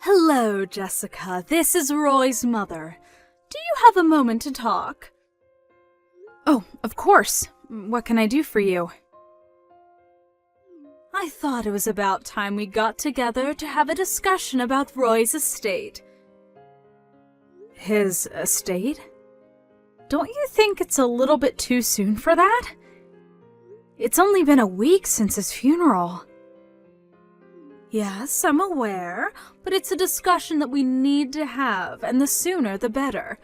Hello, Jessica. This is Roy's mother. Do you have a moment to talk? Oh, of course. What can I do for you? I thought it was about time we got together to have a discussion about Roy's estate. His estate? Don't you think it's a little bit too soon for that? It's only been a week since his funeral. Yes, I'm aware, but it's a discussion that we need to have, and the sooner the better.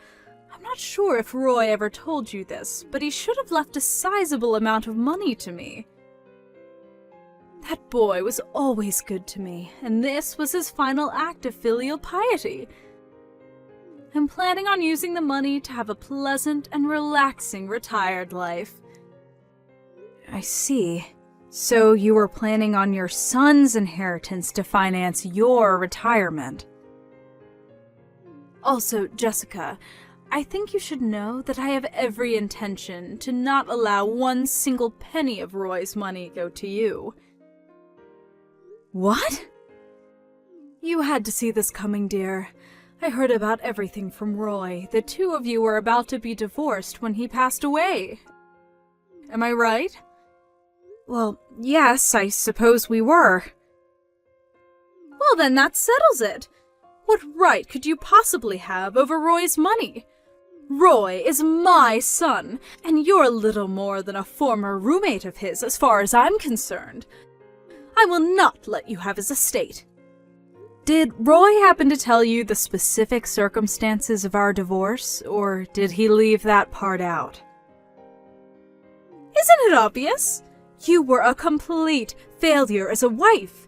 I'm not sure if Roy ever told you this, but he should have left a sizable amount of money to me. That boy was always good to me, and this was his final act of filial piety. I'm planning on using the money to have a pleasant and relaxing retired life. I see. So you were planning on your son's inheritance to finance your retirement. Also, Jessica, I think you should know that I have every intention to not allow one single penny of Roy's money go to you. What? You had to see this coming, dear. I heard about everything from Roy. The two of you were about to be divorced when he passed away. Am I right? Well, yes, I suppose we were. Well, then that settles it. What right could you possibly have over Roy's money? Roy is my son, and you're little more than a former roommate of his as far as I'm concerned. I will not let you have his estate. Did Roy happen to tell you the specific circumstances of our divorce, or did he leave that part out? Isn't it obvious? You were a complete failure as a wife.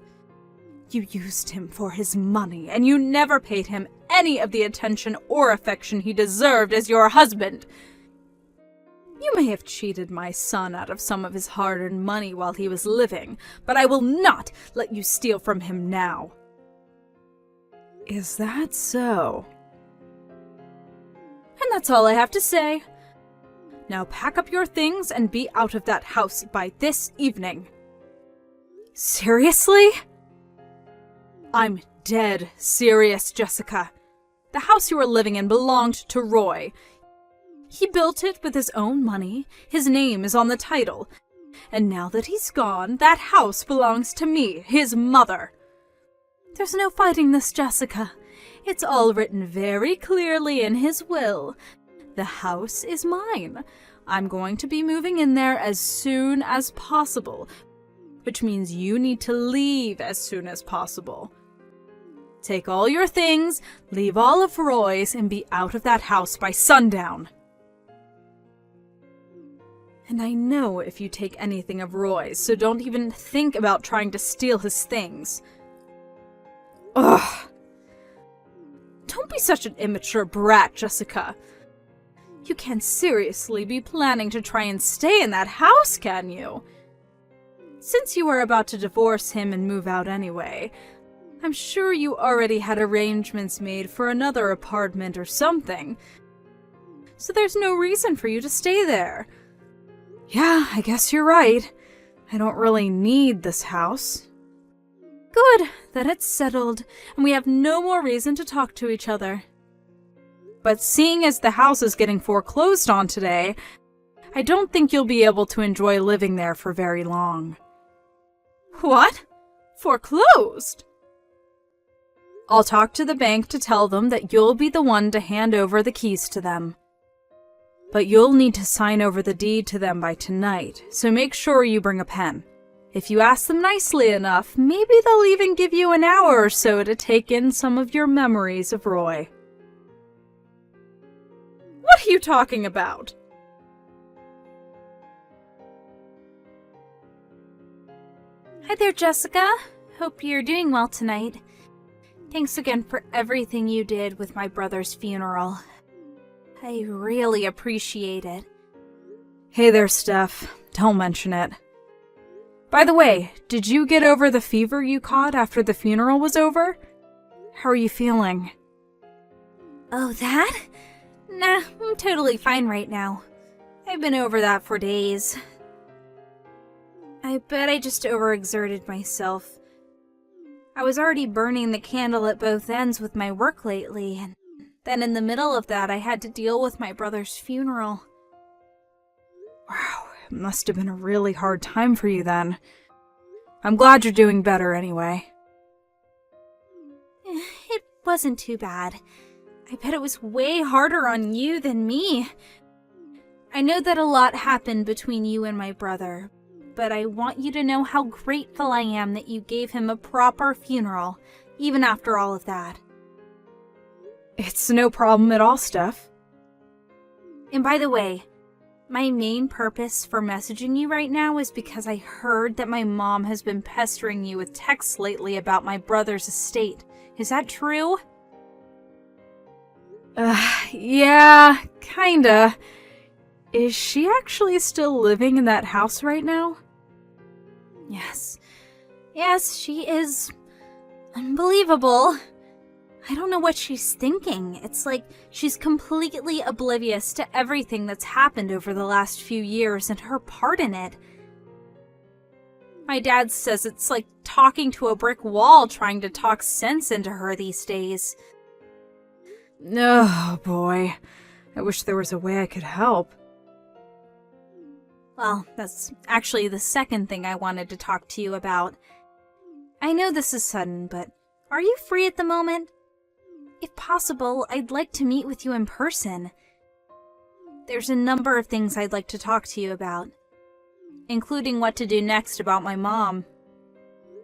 You used him for his money, and you never paid him any of the attention or affection he deserved as your husband. You may have cheated my son out of some of his hard-earned money while he was living, but I will not let you steal from him now. Is that so? And that's all I have to say. Now pack up your things and be out of that house by this evening. Seriously? I'm dead serious, Jessica. The house you are living in belonged to Roy. He built it with his own money. His name is on the title. And now that he's gone, that house belongs to me, his mother. There's no fighting this, Jessica. It's all written very clearly in his will. The house is mine. I'm going to be moving in there as soon as possible, which means you need to leave as soon as possible. Take all your things, leave all of Roy's, and be out of that house by sundown. And I know if you take anything of Roy's, so don't even think about trying to steal his things. Ugh! Don't be such an immature brat, Jessica. You can't seriously be planning to try and stay in that house, can you? Since you were about to divorce him and move out anyway, I'm sure you already had arrangements made for another apartment or something. So there's no reason for you to stay there. Yeah, I guess you're right. I don't really need this house. Good, then it's settled, and we have no more reason to talk to each other. But seeing as the house is getting foreclosed on today, I don't think you'll be able to enjoy living there for very long. What? Foreclosed? I'll talk to the bank to tell them that you'll be the one to hand over the keys to them. But you'll need to sign over the deed to them by tonight, so make sure you bring a pen. If you ask them nicely enough, maybe they'll even give you an hour or so to take in some of your memories of Roy. What are you talking about? Hi there, Jessica. Hope you're doing well tonight. Thanks again for everything you did with my brother's funeral. I really appreciate it. Hey there, Steph. Don't mention it. By the way, did you get over the fever you caught after the funeral was over? How are you feeling? Oh, that? Nah, I'm totally fine right now. I've been over that for days. I bet I just overexerted myself. I was already burning the candle at both ends with my work lately, and then in the middle of that I had to deal with my brother's funeral. Wow, it must have been a really hard time for you then. I'm glad you're doing better anyway. It wasn't too bad. I bet it was way harder on you than me. I know that a lot happened between you and my brother, but I want you to know how grateful I am that you gave him a proper funeral, even after all of that. It's no problem at all, Steph. And by the way, my main purpose for messaging you right now is because I heard that my mom has been pestering you with texts lately about my brother's estate. Is that true? Yeah, kinda. Is she actually still living in that house right now? Yes. Yes, she is. Unbelievable. I don't know what she's thinking. It's like she's completely oblivious to everything that's happened over the last few years and her part in it. My dad says it's like talking to a brick wall trying to talk sense into her these days. Oh boy, I wish there was a way I could help. Well, that's actually the second thing I wanted to talk to you about. I know this is sudden, but are you free at the moment? If possible, I'd like to meet with you in person. There's a number of things I'd like to talk to you about, including what to do next about my mom.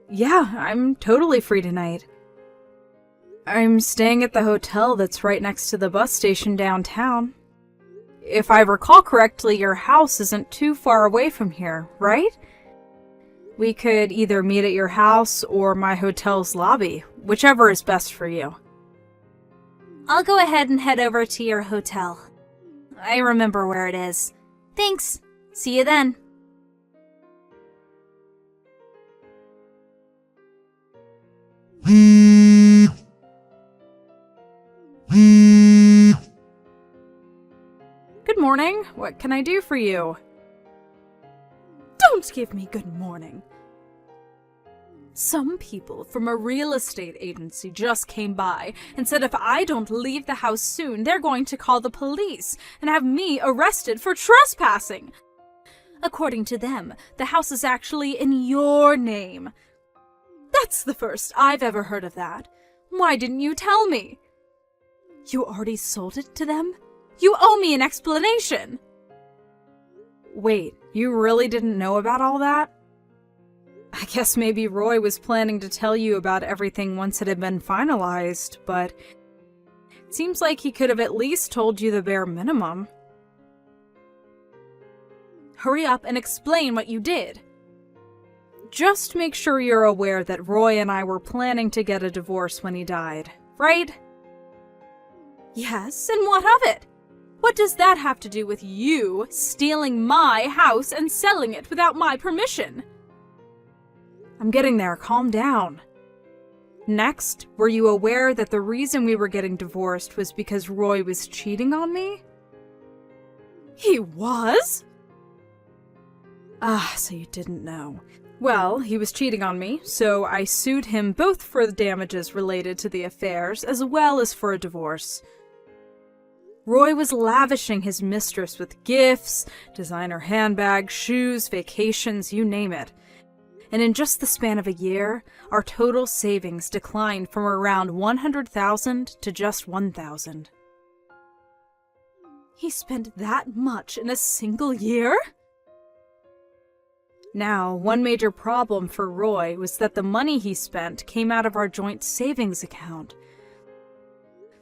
Yeah, I'm totally free tonight. I'm staying at the hotel that's right next to the bus station downtown. If I recall correctly, your house isn't too far away from here, right? We could either meet at your house or my hotel's lobby, whichever is best for you. I'll go ahead and head over to your hotel. I remember where it is. Thanks. See you then. Good morning. What can I do for you? Don't give me good morning. Some people from a real estate agency just came by and said if I don't leave the house soon, they're going to call the police and have me arrested for trespassing. According to them, the house is actually in your name. That's the first I've ever heard of that. Why didn't you tell me? You already sold it to them? You owe me an explanation. Wait, you really didn't know about all that? I guess maybe Roy was planning to tell you about everything once it had been finalized, but it seems like he could have at least told you the bare minimum. Hurry up and explain what you did. Just make sure you're aware that Roy and I were planning to get a divorce when he died, right? Yes, and what of it? What does that have to do with you stealing my house and selling it without my permission? I'm getting there, calm down. Next, were you aware that the reason we were getting divorced was because Roy was cheating on me? He was? Ah, so you didn't know. Well, he was cheating on me, so I sued him both for the damages related to the affairs as well as for a divorce. Roy was lavishing his mistress with gifts, designer handbags, shoes, vacations, you name it. And in just the span of a year, our total savings declined from around $100,000 to just $1,000. He spent that much in a single year? Now, one major problem for Roy was that the money he spent came out of our joint savings account.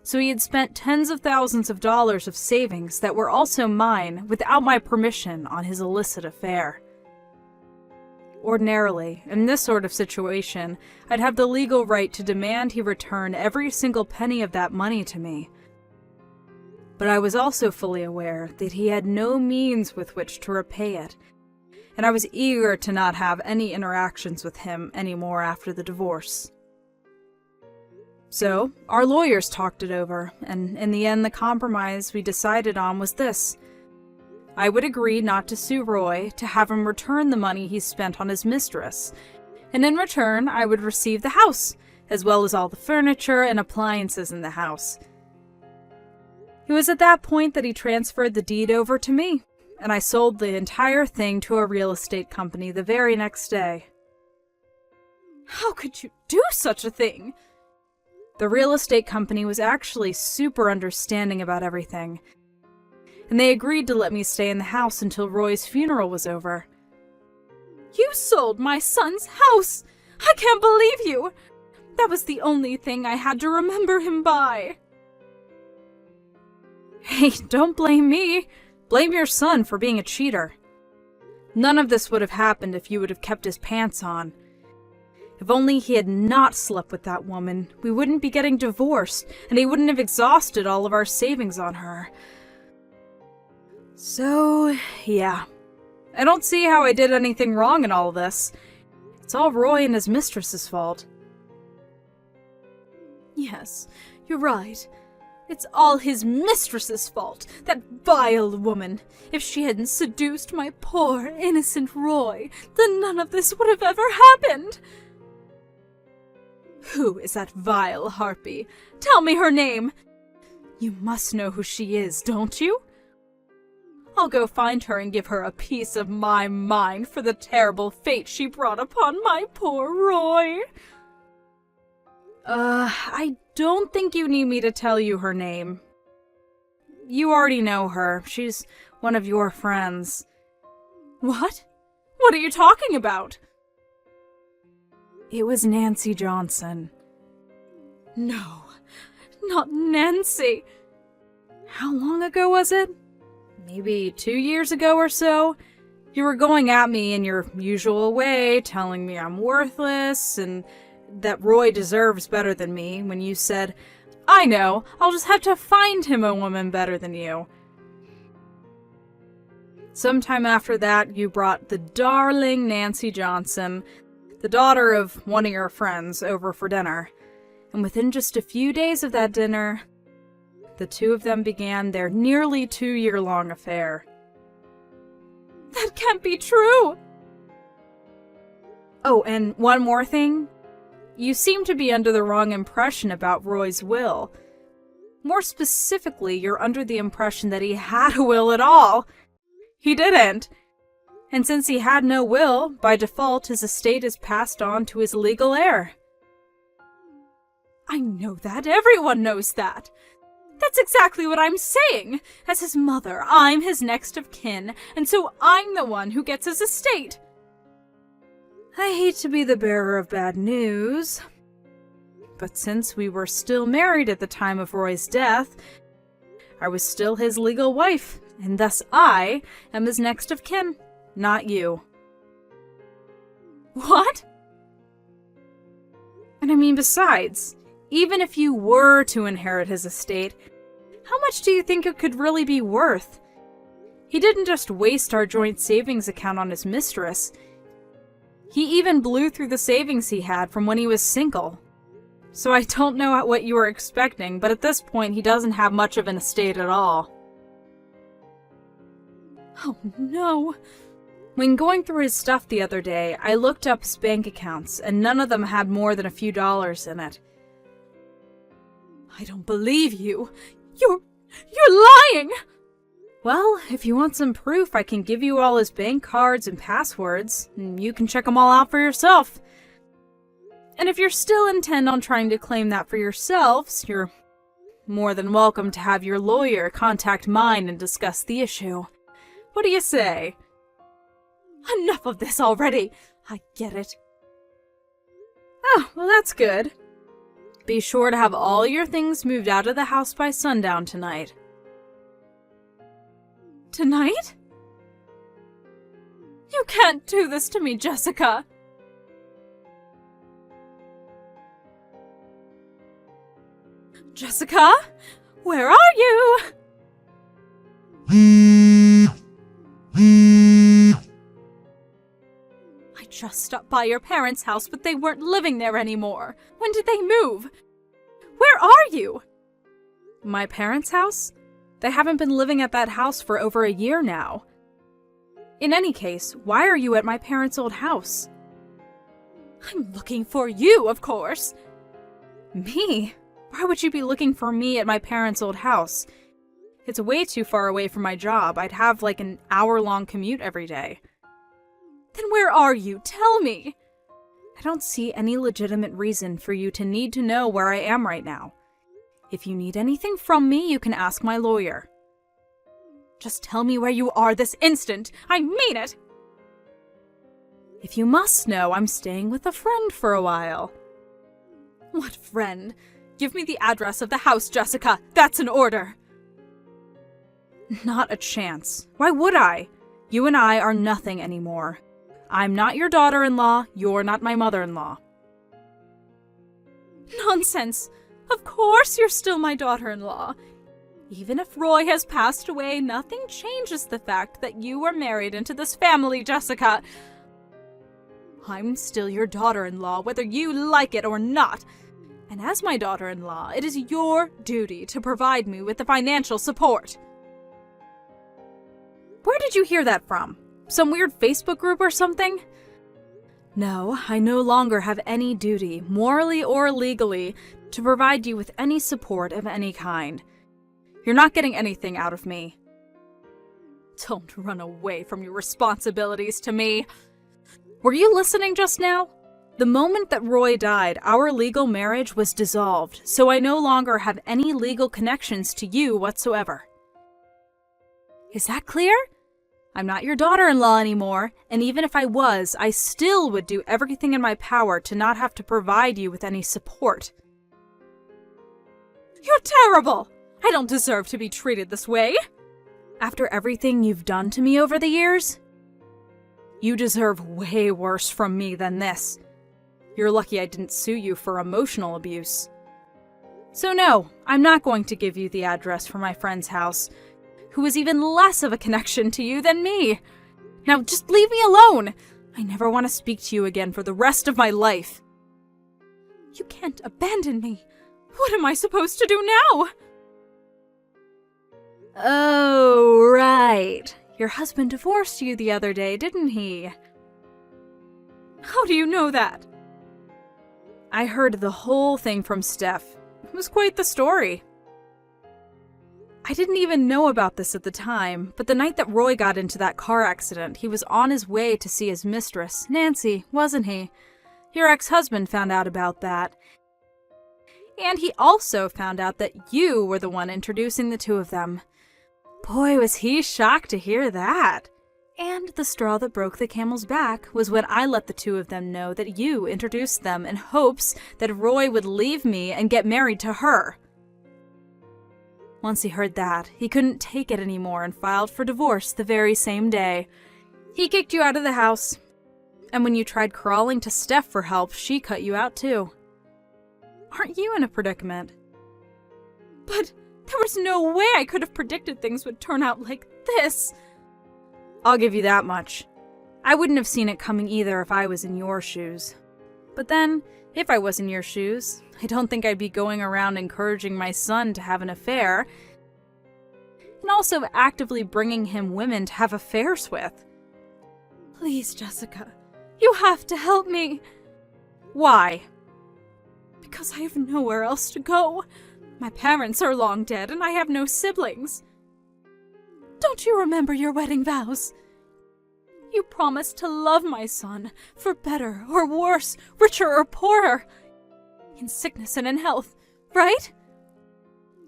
So he had spent tens of thousands of dollars of savings that were also mine without my permission on his illicit affair. Ordinarily, in this sort of situation, I'd have the legal right to demand he return every single penny of that money to me. But I was also fully aware that he had no means with which to repay it, and I was eager to not have any interactions with him anymore after the divorce. So, our lawyers talked it over, and in the end the compromise we decided on was this. I would agree not to sue Roy, to have him return the money he spent on his mistress, and in return I would receive the house, as well as all the furniture and appliances in the house. It was at that point that he transferred the deed over to me, and I sold the entire thing to a real estate company the very next day. How could you do such a thing? The real estate company was actually super understanding about everything, and they agreed to let me stay in the house until Roy's funeral was over. You sold my son's house! I can't believe you! That was the only thing I had to remember him by. Hey, don't blame me. Blame your son for being a cheater. None of this would have happened if you would have kept his pants on. If only he had not slept with that woman, we wouldn't be getting divorced, and he wouldn't have exhausted all of our savings on her. So, yeah. I don't see how I did anything wrong in all of this. It's all Roy and his mistress's fault. Yes, you're right. It's all his mistress's fault, that vile woman. If she hadn't seduced my poor, innocent Roy, then none of this would have ever happened. Who is that vile harpy? Tell me her name. You must know who she is, don't you? I'll go find her and give her a piece of my mind for the terrible fate she brought upon my poor Roy. I don't think you need me to tell you her name. You already know her. She's one of your friends. What? What are you talking about? It was Nancy Johnson. No, not Nancy. How long ago was it? Maybe 2 years ago or so? You were going at me in your usual way, telling me I'm worthless and that Roy deserves better than me, when you said, I know, I'll just have to find him a woman better than you. Sometime after that, you brought the darling Nancy Johnson, the daughter of one of your friends, over for dinner. And within just a few days of that dinner, the two of them began their nearly 2-year-long affair. That can't be true! Oh, and one more thing. You seem to be under the wrong impression about Roy's will. More specifically, you're under the impression that he had a will at all. He didn't. And since he had no will, by default his estate is passed on to his legal heir. I know that. Everyone knows that. That's exactly what I'm saying. As his mother, I'm his next of kin, and so I'm the one who gets his estate. I hate to be the bearer of bad news, but since we were still married at the time of Roy's death, I was still his legal wife, and thus I am his next of kin, not you. What? And I mean, besides, even if you were to inherit his estate, how much do you think it could really be worth? He didn't just waste our joint savings account on his mistress. He even blew through the savings he had from when he was single. So I don't know what you were expecting, but at this point he doesn't have much of an estate at all. Oh no. When going through his stuff the other day, I looked up his bank accounts, and none of them had more than a few dollars in it. I don't believe you. You're lying! Well, if you want some proof, I can give you all his bank cards and passwords, and you can check them all out for yourself. And if you're still intent on trying to claim that for yourselves, you're more than welcome to have your lawyer contact mine and discuss the issue. What do you say? Enough of this already! I get it. Oh, well that's good. Be sure to have all your things moved out of the house by sundown tonight. Tonight? You can't do this to me, Jessica! Jessica? Where are you? I just stopped by your parents' house, but they weren't living there anymore. When did they move? Where are you? My parents' house? They haven't been living at that house for over a year now. In any case, why are you at my parents' old house? I'm looking for you, of course. Me? Why would you be looking for me at my parents' old house? It's way too far away from my job. I'd have like an hour-long commute every day. Then where are you? Tell me! I don't see any legitimate reason for you to need to know where I am right now. If you need anything from me, you can ask my lawyer. Just tell me where you are this instant. I mean it! If you must know, I'm staying with a friend for a while. What friend? Give me the address of the house, Jessica. That's an order. Not a chance. Why would I? You and I are nothing anymore. I'm not your daughter-in-law. You're not my mother-in-law. Nonsense. Of course you're still my daughter-in-law. Even if Roy has passed away, nothing changes the fact that you were married into this family, Jessica. I'm still your daughter-in-law, whether you like it or not. And as my daughter-in-law, it is your duty to provide me with the financial support. Where did you hear that from? Some weird Facebook group or something? No, I no longer have any duty, morally or legally, to provide you with any support of any kind. You're not getting anything out of me. Don't run away from your responsibilities to me. Were you listening just now? The moment that Roy died, our legal marriage was dissolved, so I no longer have any legal connections to you whatsoever. Is that clear? I'm not your daughter-in-law anymore, and even if I was, I still would do everything in my power to not have to provide you with any support. You're terrible! I don't deserve to be treated this way. After everything you've done to me over the years, you deserve way worse from me than this. You're lucky I didn't sue you for emotional abuse. So no, I'm not going to give you the address for my friend's house, who is even less of a connection to you than me. Now just leave me alone. I never want to speak to you again for the rest of my life. You can't abandon me. What am I supposed to do now? Oh, right. Your husband divorced you the other day, didn't he? How do you know that? I heard the whole thing from Steph. It was quite the story. I didn't even know about this at the time, but the night that Roy got into that car accident, he was on his way to see his mistress, Nancy, wasn't he? Your ex-husband found out about that. And he also found out that you were the one introducing the two of them. Boy, was he shocked to hear that. And the straw that broke the camel's back was when I let the two of them know that you introduced them in hopes that Roy would leave me and get married to her. Once he heard that, he couldn't take it anymore and filed for divorce the very same day. He kicked you out of the house. And when you tried crawling to Steph for help, she cut you out too. Aren't you in a predicament? But there was no way I could have predicted things would turn out like this. I'll give you that much. I wouldn't have seen it coming either if I was in your shoes. But then, if I was in your shoes, I don't think I'd be going around encouraging my son to have an affair, and also actively bringing him women to have affairs with. Please, Jessica, you have to help me. Why? Because I have nowhere else to go. My parents are long dead, and I have no siblings. Don't you remember your wedding vows? You promised to love my son, for better or worse, richer or poorer, in sickness and in health, right?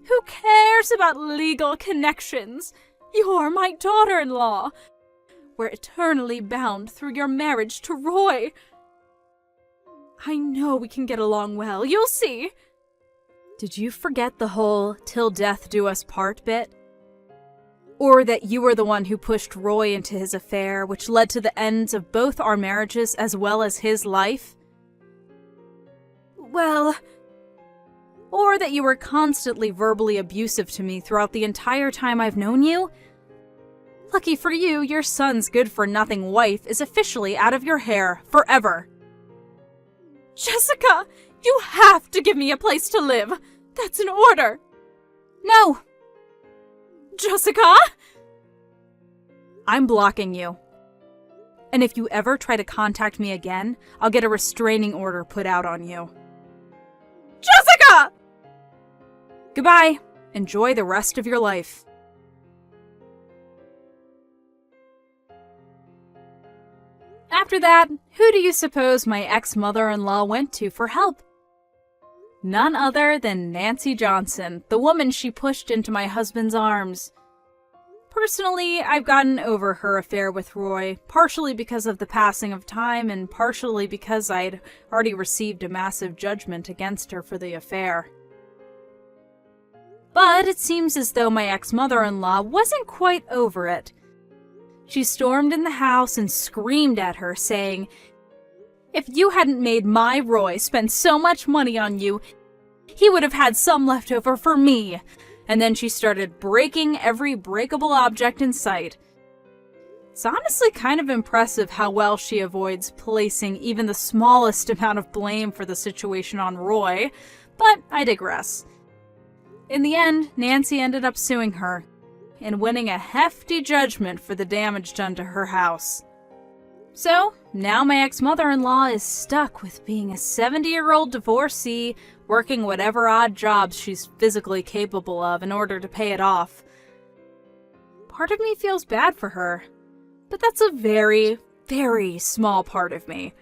Who cares about legal connections? You're my daughter-in-law. We're eternally bound through your marriage to Roy. I know we can get along well, you'll see. Did you forget the whole "till death do us part" bit? Or that you were the one who pushed Roy into his affair, which led to the ends of both our marriages as well as his life? Well, or that you were constantly verbally abusive to me throughout the entire time I've known you? Lucky for you, your son's good-for-nothing wife is officially out of your hair forever. Jessica, you have to give me a place to live. That's an order. No. Jessica? I'm blocking you. And if you ever try to contact me again, I'll get a restraining order put out on you. Jessica! Goodbye. Enjoy the rest of your life. After that, who do you suppose my ex-mother-in-law went to for help? None other than Nancy Johnson, the woman she pushed into my husband's arms. Personally, I've gotten over her affair with Roy, partially because of the passing of time and partially because I'd already received a massive judgment against her for the affair. But it seems as though my ex-mother-in-law wasn't quite over it. She stormed in the house and screamed at her, saying, "If you hadn't made my Roy spend so much money on you, he would have had some left over for me." And then she started breaking every breakable object in sight. It's honestly kind of impressive how well she avoids placing even the smallest amount of blame for the situation on Roy, but I digress. In the end, Nancy ended up suing her and winning a hefty judgment for the damage done to her house. So, now my ex-mother-in-law is stuck with being a 70-year-old divorcee, working whatever odd jobs she's physically capable of in order to pay it off. Part of me feels bad for her, but that's a very, very small part of me.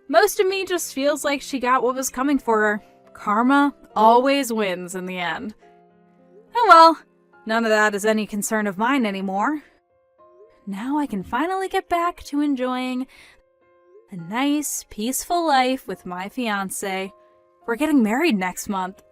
Most of me just feels like she got what was coming for her. Karma always wins in the end. Oh well, none of that is any concern of mine anymore. Now I can finally get back to enjoying a nice, peaceful life with my fiancé. We're getting married next month.